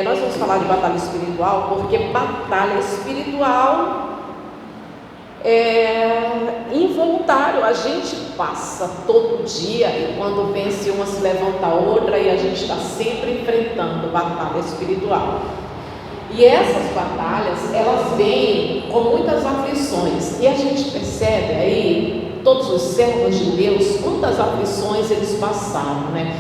Nós vamos falar de batalha espiritual, porque batalha espiritual é involuntário, a gente passa todo dia e quando vence uma se levanta outra e a gente está sempre enfrentando batalha espiritual. E essas batalhas, elas vêm com muitas aflições, e a gente percebe aí, todos os servos de Deus, quantas aflições eles passaram, né?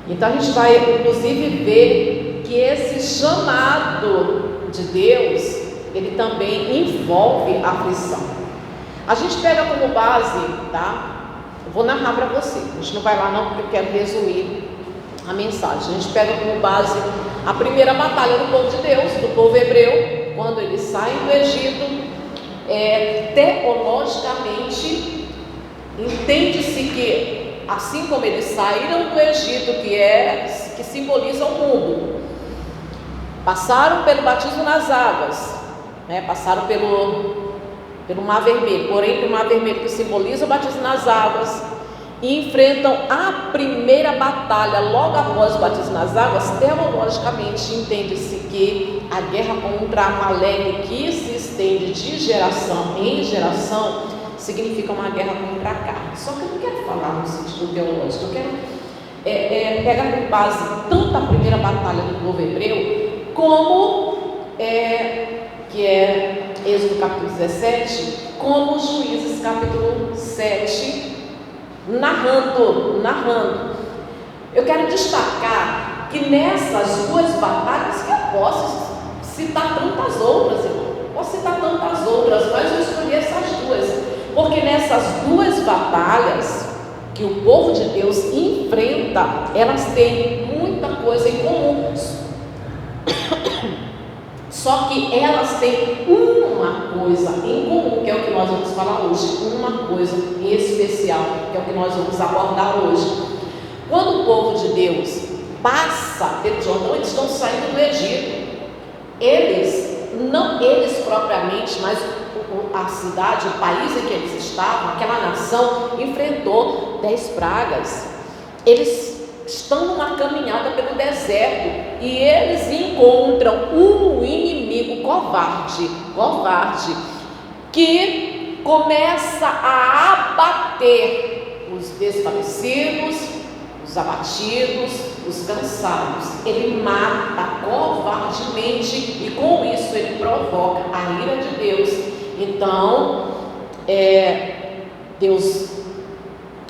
Então a gente vai inclusive ver que esse chamado de Deus, ele também envolve aflição. A gente pega como base, tá? Eu vou narrar para você, a gente não vai lá não, porque eu quero resumir a mensagem. A gente pega como base a primeira batalha do povo de Deus, do povo hebreu, quando eles saem do Egito. Teologicamente, entende-se que, assim como eles saíram do Egito, que simboliza o mundo, passaram pelo batismo nas águas, né? Passaram pelo Mar Vermelho, porém o Mar Vermelho que simboliza o batismo nas águas, e enfrentam a primeira batalha logo após o batismo nas águas. Teologicamente entende-se que a guerra contra Amaleque, que se estende de geração em geração, significa uma guerra contra a carne. Só que eu não quero falar no sentido teológico, eu quero pegar como base tanto a primeira batalha do povo hebreu, como que é Êxodo capítulo 17, como Juízes capítulo 7, narrando. Eu quero destacar que nessas duas batalhas, que eu posso citar tantas outras, mas eu escolhi essas duas, porque nessas duas batalhas que o povo de Deus enfrenta, elas têm muita coisa em comum. Só que elas têm uma coisa em comum, que é o que nós vamos falar hoje, uma coisa em especial, que é o que nós vamos abordar hoje. Quando o povo de Deus passa pelo Jordão, eles estão saindo do Egito. Não eles propriamente, mas a cidade, o país em que eles estavam, aquela nação, enfrentou 10 pragas. Eles estão numa caminhada pelo deserto e eles encontram um inimigo covarde, que começa a abater os desfalecidos, os abatidos, os cansados. Ele mata covardemente e com isso ele provoca a ira de Deus. Então, Deus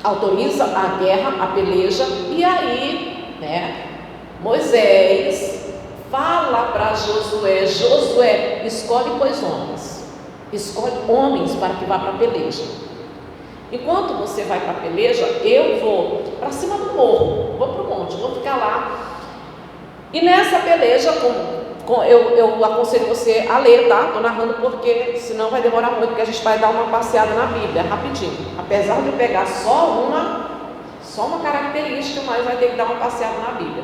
autoriza a guerra, a peleja, e aí, Moisés fala para Josué, escolhe pois homens para que vá para a peleja. Enquanto você vai para a peleja, eu vou para cima do morro, vou para o monte, vou ficar lá. E nessa peleja, eu aconselho você a ler, tá? Estou narrando porque senão vai demorar muito, porque a gente vai dar uma passeada na Bíblia, rapidinho. Apesar de eu pegar só uma característica, mas vai ter que dar uma passeada na Bíblia.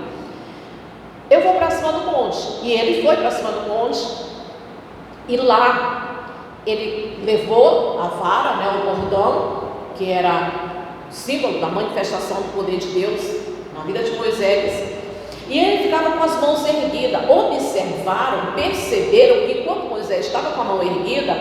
Eu vou para cima do monte, e ele foi para cima do monte, e lá ele levou a vara, o bordão, que era símbolo da manifestação do poder de Deus na vida de Moisés. E ele ficava com as mãos erguidas. Perceberam que quando Moisés estava com a mão erguida,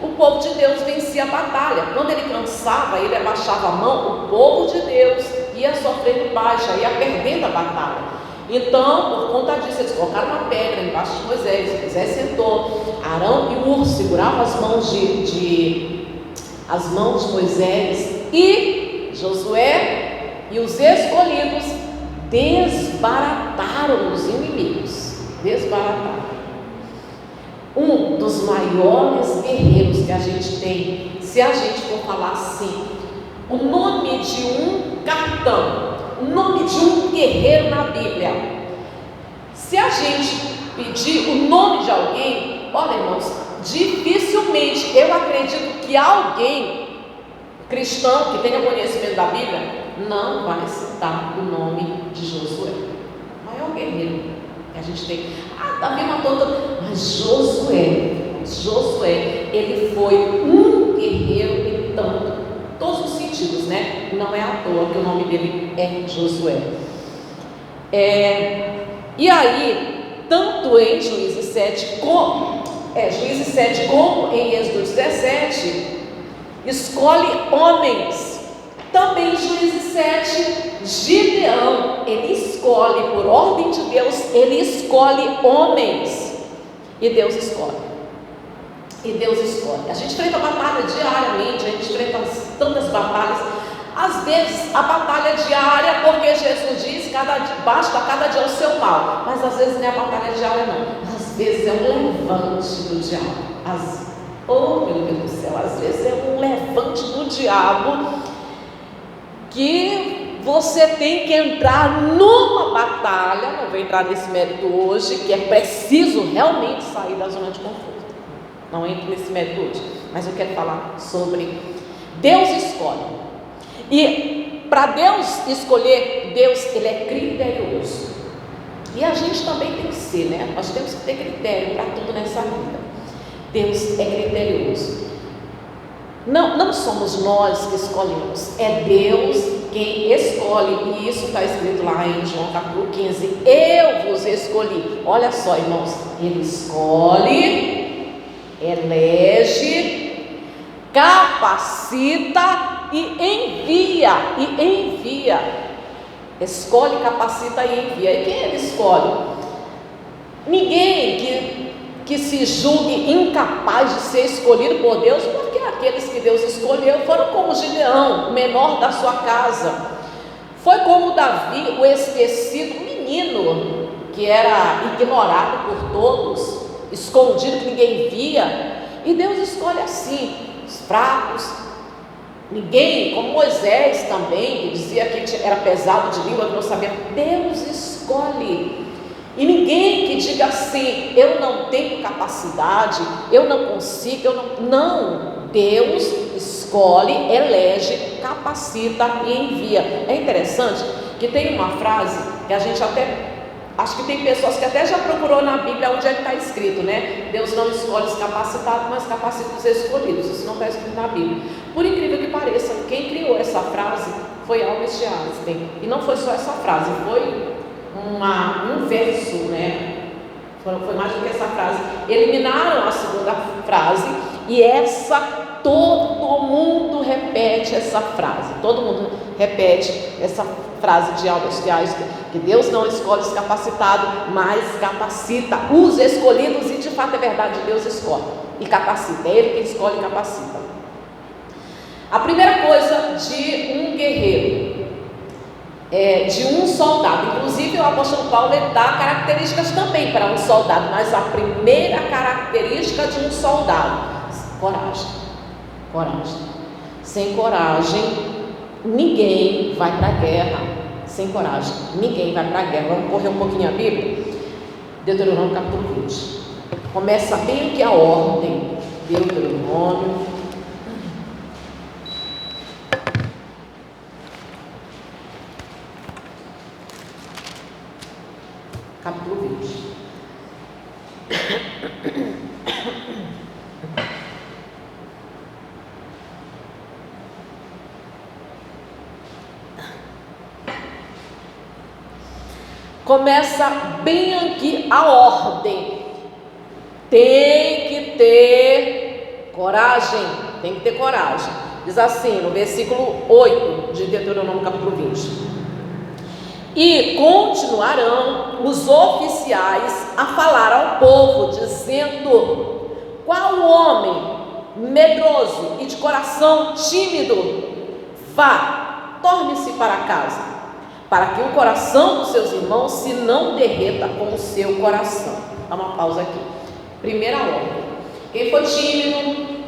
o povo de Deus vencia a batalha. Quando ele cansava, ele abaixava a mão, o povo de Deus ia sofrendo baixa, ia perdendo a batalha. Então, por conta disso, eles colocaram uma pedra embaixo de Moisés. Moisés sentou, Arão e Hur seguravam as mãos de Moisés, e Josué e os escolhidos desbarataram os inimigos. Um dos maiores guerreiros que a gente tem, se a gente for falar assim, o nome de um capitão, o nome de um guerreiro na Bíblia, se a gente pedir o nome de alguém, olha, irmãos, dificilmente eu acredito que alguém cristão que tenha conhecimento da Bíblia não vai citar o nome de Josué, o maior guerreiro que a gente tem. Davi matou todo, mas Josué, ele foi um guerreiro em todos os sentidos, né? Não é à toa que o nome dele é Josué. E aí, tanto em Juízes 7 como em Êxodo 17, escolhe homens. Também em Juízes 7, Gideão, ele escolhe, por ordem de Deus, ele escolhe homens. E Deus escolhe. A gente enfrenta batalha diariamente, a gente enfrenta tantas batalhas. Às vezes a batalha diária, porque Jesus diz, basta cada dia o seu mal. Mas às vezes não é a batalha diária não. Às vezes é um levante do diabo. Oh meu Deus do céu, às vezes é um levante do diabo que você tem que entrar numa batalha. Não vou entrar nesse mérito hoje, que é preciso realmente sair da zona de conforto. Não entro nesse mérito hoje, mas eu quero falar sobre Deus escolhe. E para Deus escolher, Deus, ele é criterioso. E a gente também tem que ser, né? Nós temos que ter critério para tudo nessa vida. Deus é criterioso. Não somos nós que escolhemos, é Deus quem escolhe. E isso está escrito lá em João capítulo 15. Eu vos escolhi. Olha só, irmãos, ele escolhe, elege, capacita e envia. Escolhe, capacita e envia. E quem ele escolhe? Ninguém que se julgue incapaz de ser escolhido por Deus, porque aqueles que Deus escolheu foram como Gideão, o menor da sua casa. Foi como Davi, o esquecido menino, que era ignorado por todos, escondido, que ninguém via. E Deus escolhe assim, os fracos. Ninguém, como Moisés também, que dizia que era pesado de língua, que não sabia. Deus escolhe. E ninguém que diga assim, eu não tenho capacidade, eu não consigo, não. Deus escolhe, elege, capacita e envia. É interessante que tem uma frase que a gente até, acho que tem pessoas que até já procurou na Bíblia onde é que está escrito, né? Deus não escolhe os capacitados, mas capacita os escolhidos. Isso não está escrito na Bíblia. Por incrível que pareça, quem criou essa frase foi Albert Einstein. E não foi só essa frase, foi um verso, né? Foi mais do que essa frase. Eliminaram a segunda frase e todo mundo repete essa frase. Todo mundo repete essa frase de Albert Einstein, que Deus não escolhe os capacitados, mas capacita os escolhidos. E de fato é verdade, Deus escolhe e capacita. É Ele que escolhe e capacita. A primeira coisa de um guerreiro, de um soldado, inclusive o apóstolo Paulo dá características também para um soldado, mas a primeira característica de um soldado: coragem. Sem coragem ninguém vai para a guerra. Sem coragem ninguém vai para a guerra. Vamos correr um pouquinho a Bíblia. Deuteronômio capítulo 20. Começa bem aqui a ordem. Deuteronômio capítulo 20. Começa bem aqui a ordem. Tem que ter coragem. Diz assim no versículo 8 de Deuteronômio capítulo 20. E continuarão os oficiais a falar ao povo, dizendo: qual homem medroso e de coração tímido, vá, torne-se para casa, para que o coração dos seus irmãos se não derreta com o seu coração. Dá uma pausa aqui. Primeira ordem: quem for tímido,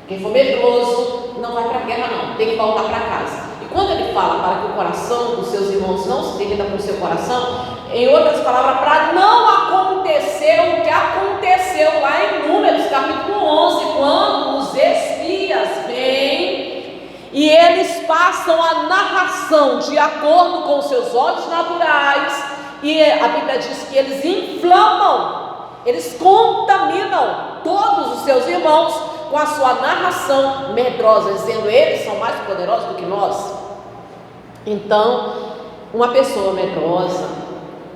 quem for medroso, não vai para a guerra não, tem que voltar para casa. E quando ele fala para que o coração dos seus irmãos não se derreta com o seu coração, em outras palavras, para não acontecer o que aconteceu lá em Números capítulo 11, quando os espias vêm e eles passam a narração de acordo com os seus olhos naturais, e a Bíblia diz que eles inflamam, eles contaminam todos os seus irmãos com a sua narração medrosa, dizendo: eles são mais poderosos do que nós. Então, uma pessoa medrosa,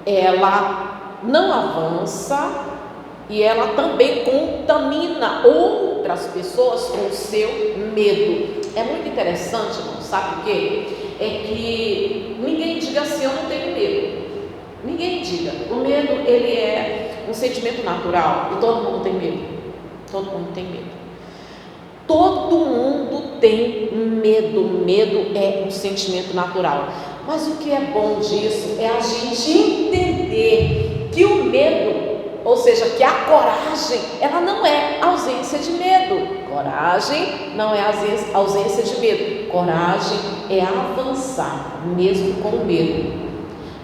ela não avança e ela também contamina outras pessoas com o seu medo. É muito interessante, irmão, sabe o quê? É que ninguém diga assim, eu não tenho medo. Ninguém diga. O medo, ele é um sentimento natural e todo mundo tem medo. Todo mundo tem medo. Todo mundo tem medo. Medo é um sentimento natural. Mas o que é bom disso é a gente entender que o medo, ou seja, que a coragem, ela não é ausência de medo. Coragem não é ausência de medo. Coragem é avançar, mesmo com medo.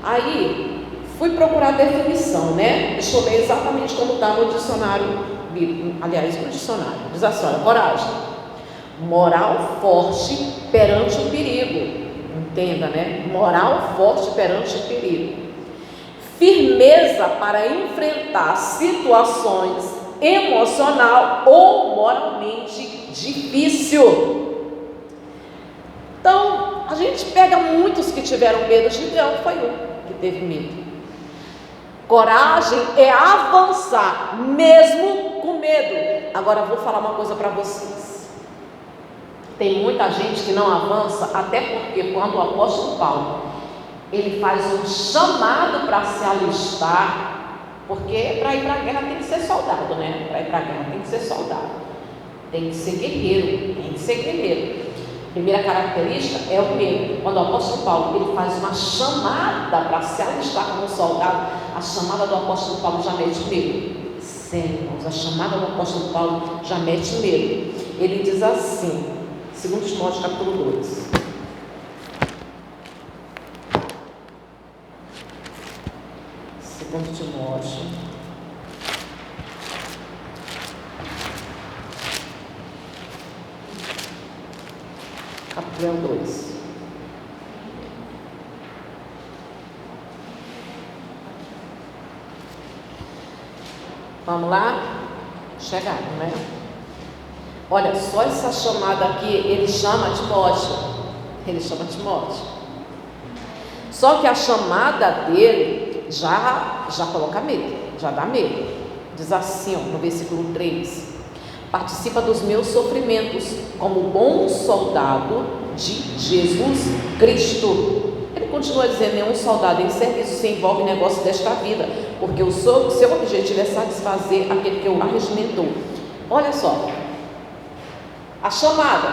Aí, fui procurar a definição, né? Deixa eu ler exatamente como está no dicionário bíblico. Aliás, no dicionário. Diz assim, olha, coragem. Moral forte perante o perigo. Entenda, né? Moral forte perante o perigo. Firmeza para enfrentar situações emocional ou moralmente difícil. Então, a gente pega muitos que tiveram medo. Gideão foi um que teve medo. Coragem é avançar, mesmo com medo. Agora, eu vou falar uma coisa para vocês. Tem muita gente que não avança, até porque quando o apóstolo Paulo, ele faz um chamado para se alistar, porque para ir para a guerra tem que ser soldado, né? Para ir para a guerra tem que ser soldado, tem que ser guerreiro, tem que ser guerreiro. Primeira característica é o medo. Quando o apóstolo Paulo, ele faz uma chamada para se alistar como soldado, a chamada do apóstolo Paulo já mete medo. Sério, irmãos, a chamada do apóstolo Paulo já mete medo. Ele diz assim, 2 Timóteo capítulo 2. Segundo Timóteo, capítulo 2. Vamos lá? Chegaram, né? Olha, só essa chamada aqui, ele chama Timóteo. Ele chama Timóteo. Só que a chamada dele já coloca medo, já dá medo. Diz assim, ó, no versículo 3: participa dos meus sofrimentos como bom soldado de Jesus Cristo. Ele continua dizendo, nenhum soldado em serviço se envolve em negócio desta vida, porque o seu objetivo é satisfazer aquele que o regimentou. Olha só, a chamada,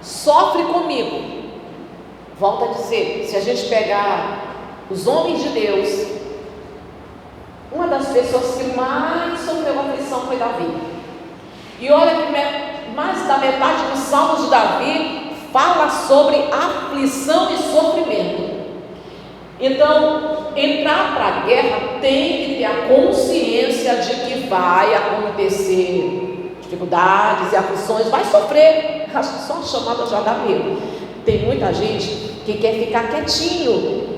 sofre comigo. Volto a dizer, se a gente pegar os homens de Deus, uma das pessoas que mais sofreu aflição foi Davi. E olha que mais da metade dos salmos de Davi fala sobre aflição e sofrimento. Então, entrar para a guerra tem que ter a consciência de que vai acontecer dificuldades e aflições, vai sofrer. Acho que só a chamada já dá medo. Tem muita gente que quer ficar quietinho.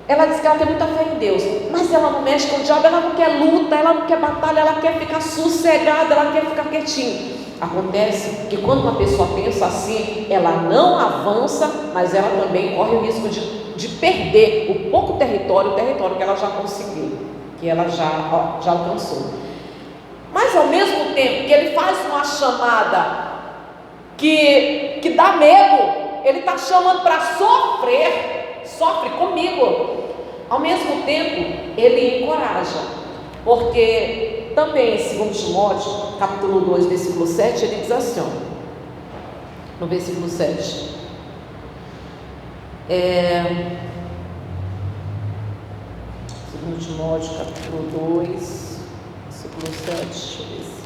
Ela diz que ela tem muita fé em Deus, mas ela não mexe com o diabo, ela não quer luta, ela não quer batalha, ela quer ficar sossegada, ela quer ficar quietinha. Acontece que quando uma pessoa pensa assim, ela não avança, mas ela também corre o risco de perder o pouco território, o território que ela já conseguiu, que ela já alcançou. Mas ao mesmo tempo que ele faz uma chamada que dá medo, ele está chamando para sofrer, sofre comigo. Ao mesmo tempo, ele encoraja, porque também em 2 Timóteo, capítulo 2, versículo 7, ele diz assim, ó, no versículo 7, 2 Timóteo, capítulo 2, versículo 7, deixa eu ver se...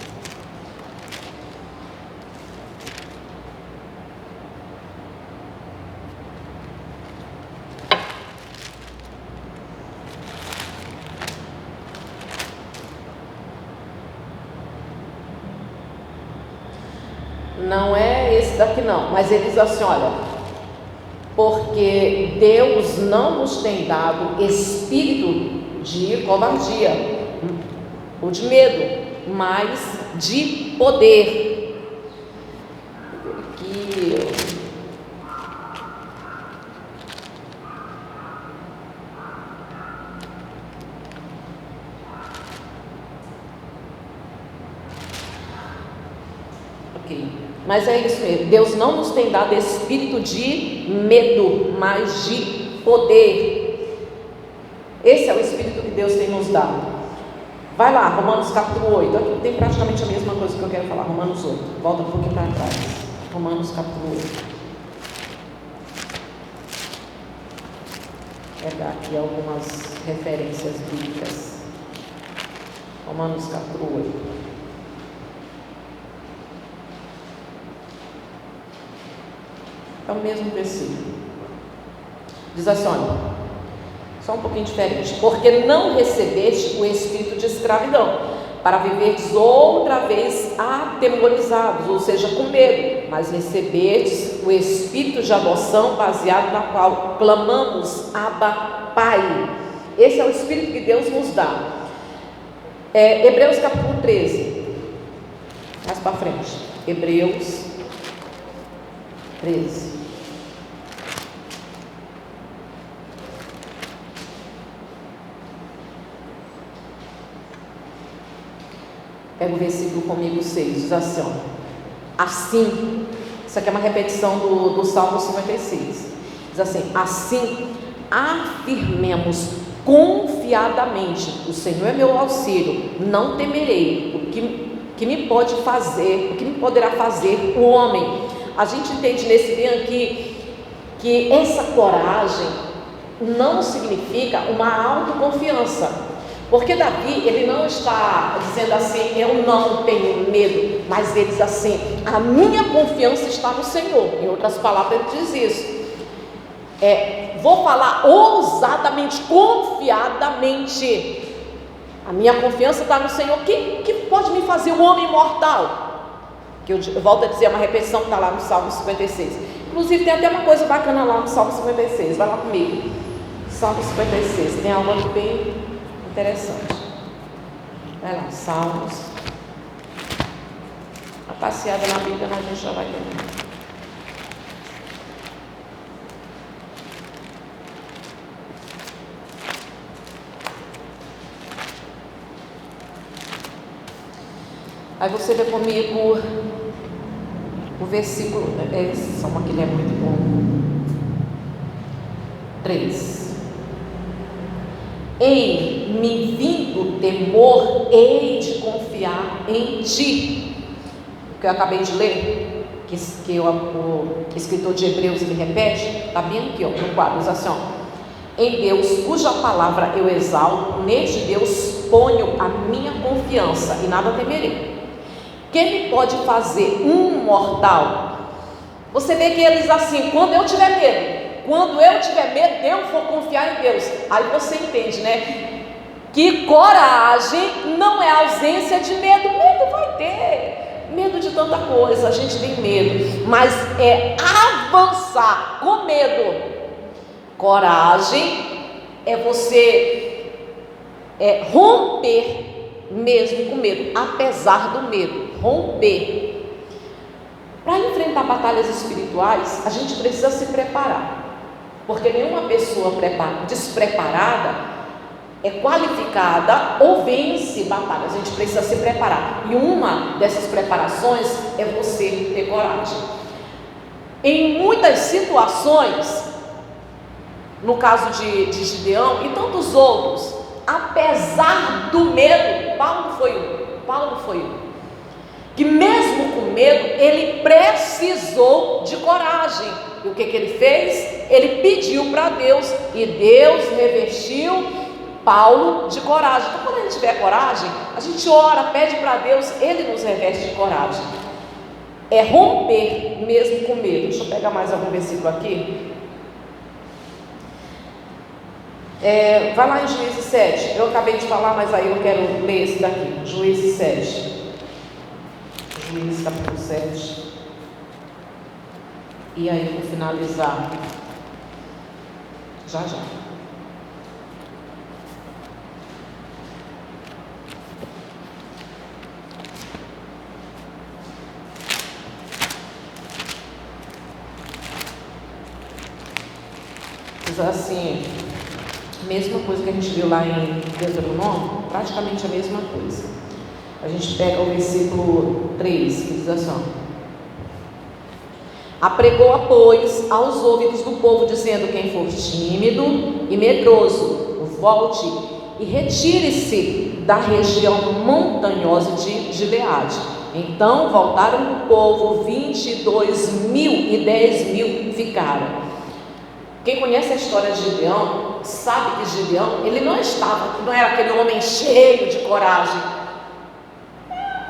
Não é esse daqui não, mas ele diz assim, olha, porque Deus não nos tem dado espírito de covardia ou de medo, mas de poder. Ok. Mas é isso mesmo. Deus não nos tem dado espírito de medo, mas de poder. Esse é o espírito que Deus tem nos dado. Vai lá, Romanos capítulo 8. Aqui tem praticamente a mesma coisa que eu quero falar. Romanos 8. Volta um pouquinho para trás. Romanos capítulo 8. Vou pegar aqui algumas referências bíblicas. Romanos capítulo 8. É o mesmo versículo. Diz assim, olha, só um pouquinho diferente. Porque não recebeste o espírito de escravidão, para viveres outra vez atemorizados, ou seja, com medo, mas recebestes o espírito de adoção, baseado na qual clamamos, Abba, Pai. Esse é o espírito que Deus nos dá. Hebreus capítulo 13, mais para frente. Hebreus 13. Pega o versículo comigo 6, diz assim, ó, assim, isso aqui é uma repetição do Salmo 56, diz assim, afirmemos confiadamente, o Senhor é meu auxílio, não temerei, o que me pode fazer, o que me poderá fazer o homem. A gente entende nesse bem aqui, que essa coragem não significa uma autoconfiança. Porque Davi, ele não está dizendo assim, eu não tenho medo, mas ele diz assim, a minha confiança está no Senhor. Em outras palavras, ele diz isso. Vou falar ousadamente, confiadamente. A minha confiança está no Senhor. Que pode me fazer um homem mortal? Que eu volto a dizer, é uma repetição que está lá no Salmo 56. Inclusive, tem até uma coisa bacana lá no Salmo 56. Vai lá comigo. Salmo 56, tem algo aqui bem interessante. Vai lá, Salmos. A passeada na Bíblia, a gente já vai ter. Aí você vê comigo o versículo, esse salmo aqui é muito bom. 3. Em me vindo temor, hei de confiar em ti. O que eu acabei de ler, que o escritor de Hebreus ele repete, está bem aqui, ó, no quadro, diz assim, ó, em Deus, cuja palavra eu exalto, neste Deus ponho a minha confiança e nada temerei. Quem me pode fazer um mortal? Você vê que ele diz assim, quando eu tiver medo, eu vou confiar em Deus. Aí você entende, né? Que coragem não é ausência de medo. Medo vai ter, medo de tanta coisa, a gente tem medo, mas é avançar com medo. Coragem é você romper mesmo com medo, apesar do medo, romper. Para enfrentar batalhas espirituais, a gente precisa se preparar. Porque nenhuma pessoa despreparada é qualificada ou vence batalhas. A gente precisa se preparar. E uma dessas preparações é você ter coragem. Em muitas situações, no caso de Gideão e tantos outros, apesar do medo, Paulo foi um. Que mesmo com medo, ele precisou de coragem. E o que ele fez? Ele pediu para Deus, e Deus revestiu Paulo de coragem. Então, quando a gente tiver coragem, a gente ora, pede para Deus, ele nos reveste de coragem. É romper mesmo com medo. Deixa eu pegar mais algum versículo aqui. Vai lá em Juízes 7. Eu acabei de falar, mas aí eu quero ler esse daqui. Juízes 7. Juízes capítulo 7. E aí eu vou finalizar já. Diz assim, mesma coisa que a gente viu lá em Deuteronômio, praticamente a mesma coisa. A gente pega o versículo 3, que diz assim, apregou, pois, aos ouvidos do povo, dizendo: quem for tímido e medroso, volte e retire-se da região montanhosa de Gileade. Então voltaram o povo, 22.000, e 10.000 ficaram. Quem conhece a história de Gideão sabe que Gideão, ele não era aquele homem cheio de coragem.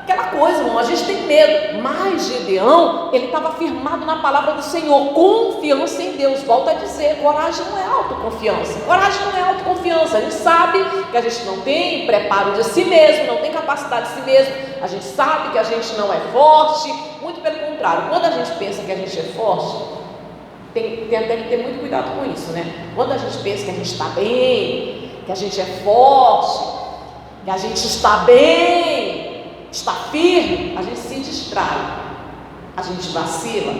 Aquela coisa, irmão, a gente tem medo, mas Gideão, ele estava firmado na palavra do Senhor, confiança em Deus. Volta a dizer, coragem não é autoconfiança, coragem não é autoconfiança. A gente sabe que a gente não tem preparo de si mesmo, não tem capacidade de si mesmo, a gente sabe que a gente não é forte, muito pelo contrário. Quando a gente pensa que a gente é forte, tem até que ter muito cuidado com isso, né? Quando a gente pensa que a gente está bem, que a gente é forte, que a gente está bem, está firme, a gente se distrai, a gente vacila.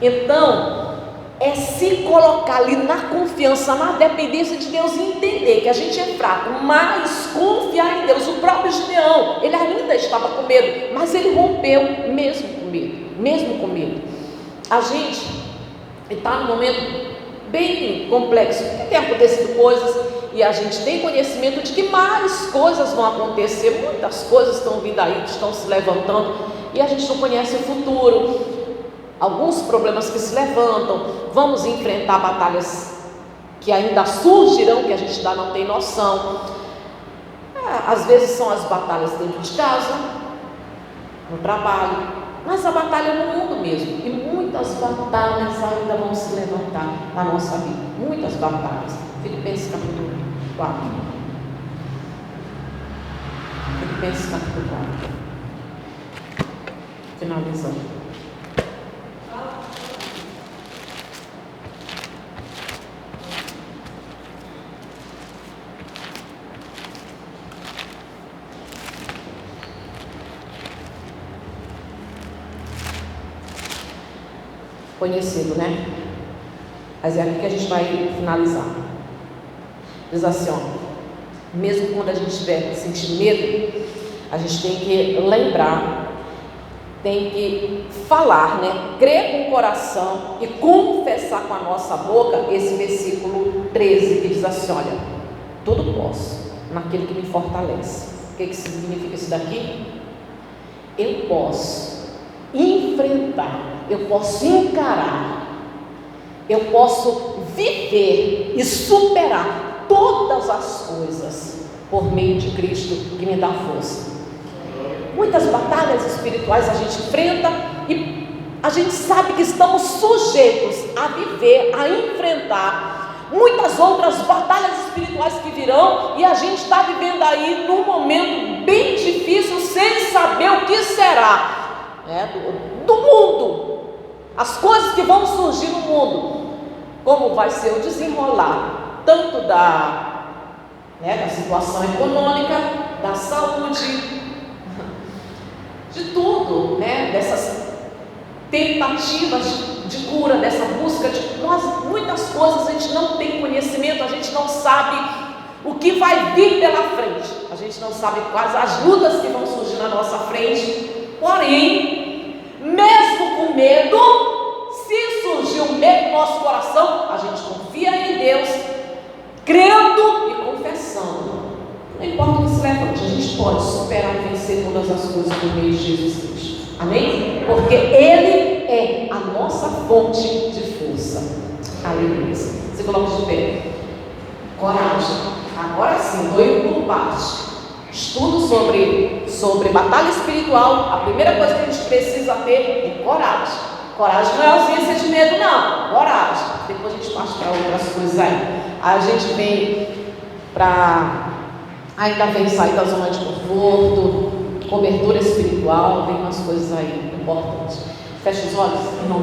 Então, é se colocar ali na confiança, na dependência de Deus e entender que a gente é fraco, mas confiar em Deus. O próprio Gideão, ele ainda estava com medo, mas ele rompeu mesmo com medo. A gente está num momento bem complexo, porque tem acontecido coisas e a gente tem conhecimento de que mais coisas vão acontecer, muitas coisas estão vindo aí, estão se levantando e a gente não conhece o futuro, alguns problemas que se levantam, vamos enfrentar batalhas que ainda surgirão, que a gente ainda não tem noção. Às vezes são as batalhas dentro de casa, no trabalho, mas a batalha é no mundo mesmo, e muitas batalhas ainda vão se levantar na nossa vida, muitas batalhas. Filipenses capítulo 4. Filipenses capítulo 4. Finalizando. Conhecido, né? Mas é aqui que a gente vai finalizar. Diz assim, ó, mesmo quando a gente estiver sentindo medo, a gente tem que lembrar, tem que falar, né? Crer com o coração e confessar com a nossa boca esse versículo 13 que diz assim, olha, tudo posso naquele que me fortalece. O que significa isso daqui? Eu posso enfrentar, eu posso encarar, eu posso viver e superar todas as coisas por meio de Cristo que me dá força. Muitas batalhas espirituais a gente enfrenta e a gente sabe que estamos sujeitos a viver, a enfrentar muitas outras batalhas espirituais que virão, e a gente está vivendo aí num momento bem difícil, sem saber o que será, né, do mundo, as coisas que vão surgir no mundo, como vai ser o desenrolar tanto da situação econômica, da saúde, de tudo, né, dessas tentativas de cura, dessa busca de muitas coisas a gente não tem conhecimento, a gente não sabe o que vai vir pela frente, a gente não sabe quais as lutas que vão surgir na nossa frente. Porém, mesmo com medo, se surgir um medo no nosso coração, a gente confia em Deus, crendo e confessando. Não importa o que se levante, a gente pode superar e vencer todas as coisas por meio de Jesus Cristo. Amém? Porque Ele é a nossa fonte de força. Aleluia. Se coloca de pé. Coragem. Agora sim, estou indo por parte. Estudo sobre batalha espiritual. A primeira coisa que a gente precisa ter é coragem. Coragem não é ausência de medo, não. Coragem. Depois a gente passa para outras coisas aí. A gente vem para... Ainda vem sair da zona de conforto, cobertura espiritual, vem umas coisas aí importantes. Fecha os olhos, em nome